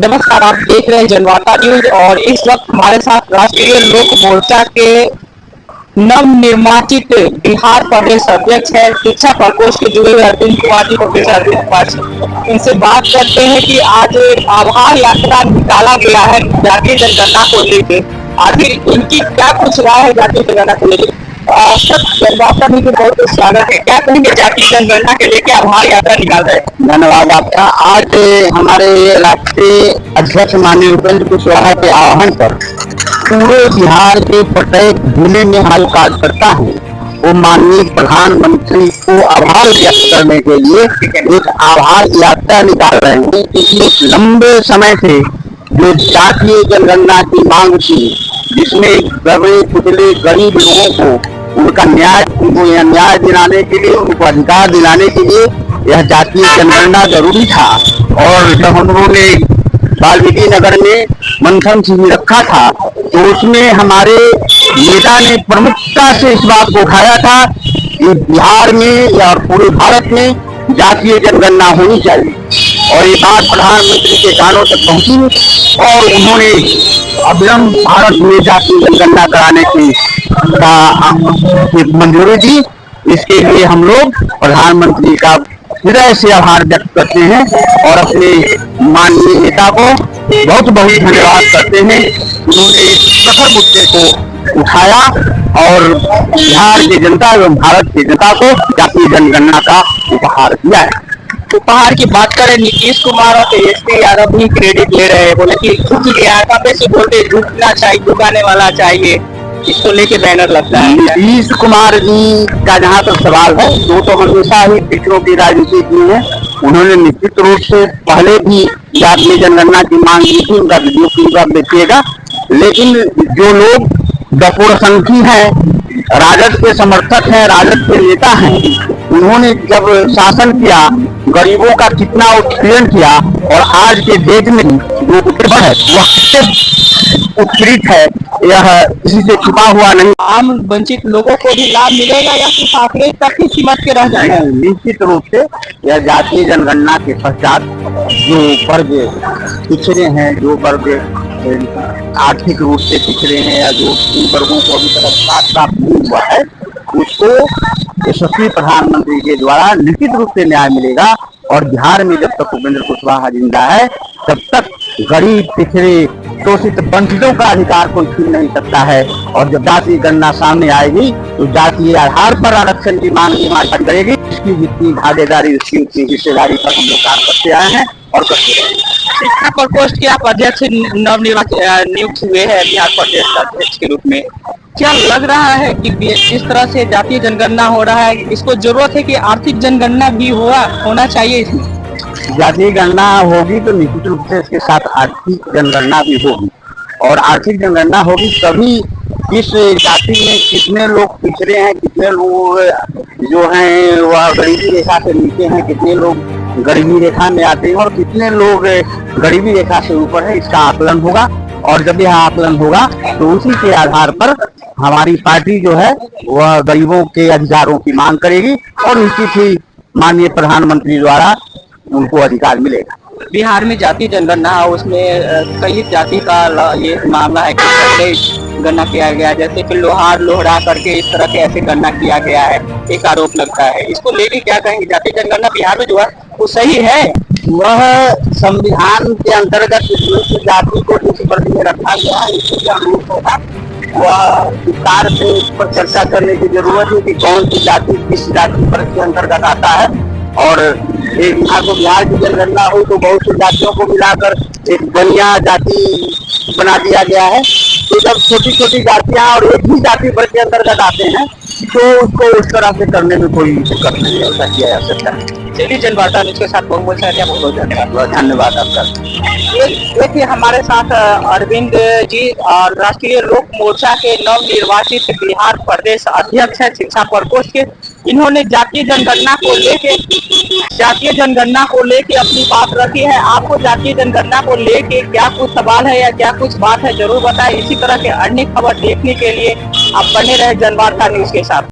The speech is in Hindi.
नमस्कार, आप देख रहे हैं जनवार्ता न्यूज और इस वक्त हमारे साथ राष्ट्रीय लोक मोर्चा के नवनिर्वाचित बिहार प्रदेश अध्यक्ष है, शिक्षा प्रकोष्ठ के जुड़े हुए अरविंद कुमार जी, प्रोफेसर अरविंद कुमार जी। इनसे बात करते हैं कि आज आभार यात्रा निकाला गया है जातीय जनगणना को लेकर। आखिर इनकी क्या कुछ राय है जातीय जनगणना को लेकर? जनवार्ता न्यूज में बहुत स्वागत है। क्या कहेंगे जातीय जनगणना के लेकर आभार यात्रा निकाल रहे हैं? धन्यवाद आपका। आज हमारे राष्ट्रीय अध्यक्ष माननीय उपेंद्र कुशवाहा के आह्वान पर पूरे बिहार के प्रत्येक जिले में हमारे कार्यकर्ता हैं, वो माननीय प्रधानमंत्री को आभार व्यक्त करने के लिए एक आभार यात्रा निकाल रहे हैं। क्योंकि लंबे समय से जो जातीय जनगणना की मांग थी, जिसमें दबे कुचले गरीब लोगों को उनका न्याय दिलाने के लिए, उनको अधिकार दिलाने के लिए यह जातीय जनगणना जरूरी था। और जब हम लोगों ने वाल्मीकि नगर में मंथन शिविर रखा था, तो उसमें हमारे नेता ने प्रमुखता से इस बात को उठाया था कि बिहार में या पूरे भारत में जातीय जनगणना होनी चाहिए। और ये बात प्रधानमंत्री के कानों तक पहुंची और उन्होंने अविलंब भारत में जातीय जनगणना कराने की मंजूरी दी। इसके लिए हम लोग प्रधानमंत्री का हृदय से आभार व्यक्त करते हैं और अपने माननीय नेता को बहुत बहुत धन्यवाद करते हैं। उन्होंने इस प्रखर मुद्दे को उठाया और बिहार की जनता एवं भारत की जनता को जातीय जनगणना का उपहार दिया है। उपहार की बात करें, नीतीश कुमार और तेजस्वी यादव भी क्रेडिट ले रहे हैं, बोले कि झुक गया काफी से बोलते झुकना चाहिए, झुकाने वाला चाहिए, इसको लेके बैनर लगता है। नीतीश कुमार जी का जहाँ तक सवाल है, वो तो हमेशा ही पिछड़ों की राजनीति की है। उन्होंने निश्चित रूप से पहले भी जातीय जनगणना की मांग की थी, उनका वीडियो क्लिप आप देखिएगा। लेकिन जो लोग बहुसंख्यी हैं, राजद के समर्थक हैं, राजद के नेता हैं, उन्होंने जब शासन किया, गरीबों का कितना उत्पीड़न किया और आज के डेट में जो है वह उत्पीड़ित है, यह किसी से छुपा हुआ नहीं। आम वंचित लोगों को भी लाभ मिलेगा या सिर्फ आंकड़े तक ही सीमित के रह जाएगा? निश्चित रूप से यह जातीय जनगणना के पश्चात जो वर्ग पिछड़े हैं, जो वर्ग आर्थिक रूप से पिछड़े हैं या जो वर्गों को अभी तक प्राप्त नहीं हुआ है, उसको यशस्वी प्रधानमंत्री के द्वारा निश्चित रूप से न्याय मिलेगा। और बिहार में जब तक उपेंद्र कुशवाहा जिंदा है, तब तक गरीब, पिछड़े, शोषित, वंचितों का अधिकार कोई छीन नहीं सकता है। और जब जातीय गणना सामने आएगी तो जातीय आधार पर आरक्षण की मांग की हिमाचल करेगी। इसकी जितनी भागीदारी, उसकी उतनी हिस्सेदारी पर हम लोग काम करते आए हैं और करते रहेंगे। शिक्षा प्रकोष्ठ के आप अध्यक्ष नियुक्त हुए हैं बिहार प्रदेश अध्यक्ष के रूप में, क्या लग रहा है कि जिस तरह से जातीय जनगणना हो रहा है, इसको जरूरत है कि आर्थिक जनगणना भी होना चाहिए? इसमें जातीय गणना होगी तो निश्चित रूप से इसके साथ आर्थिक जनगणना भी होगी। और आर्थिक जनगणना होगी तभी इस जाति में कितने लोग पिछड़े हैं, कितने लोग जो हैं वह गरीबी रेखा से नीचे हैं, कितने लोग गरीबी रेखा में आते हैं और कितने लोग गरीबी रेखा से ऊपर है, इसका आकलन होगा। और जब यह आकलन होगा तो उसी के आधार पर हमारी पार्टी जो है वह गरीबों के अधिकारों की मांग करेगी और निश्चित ही माननीय प्रधानमंत्री द्वारा उनको अधिकार मिलेगा। बिहार में जातीय जनगणना, उसमें कई जाति का ये मामला है कि पहले गणना किया गया, जैसे कि लोहार लोहरा करके इस तरह के ऐसे गणना किया गया है, एक आरोप लगता है। इसको लेके क्या कहेंगे? जातीय जनगणना बिहार में जो है वो सही है? वह संविधान के अंतर्गत जाति को किसी वर्ग में रखा गया है, इसके अनुरूप होगा। वह विस्तार से इस पर चर्चा करने की जरूरत है कि कौन सी जाति किस जाति पर के अंतर्गत आता है। और एक बिहार की जनगणना हुई तो बहुत सी जातियों को मिलाकर एक बढ़िया जाति बना दिया गया है। तो जब छोटी छोटी जातियां और एक ही जाति वर्ग के अंतर्गत आते हैं तो उसको उस तरह से करने में कोई दिक्कत नहीं है, ऐसा किया जा सकता है। चलिए, जनवार्ता न्यूज के साथ बहुत बहुत धन्यवाद आपका। देखिए, हमारे साथ अरविंद जी और राष्ट्रीय लोक मोर्चा के नवनिर्वाचित बिहार प्रदेश अध्यक्ष है शिक्षा प्रकोष्ठ के। इन्होंने जातीय जनगणना को लेके अपनी बात रखी है। आपको जातीय जनगणना को लेके क्या कुछ सवाल है या क्या कुछ बात है, जरूर बताएं। इसी तरह के अन्य खबर देखने के लिए आप बने रहे जनवार्ता न्यूज के साथ।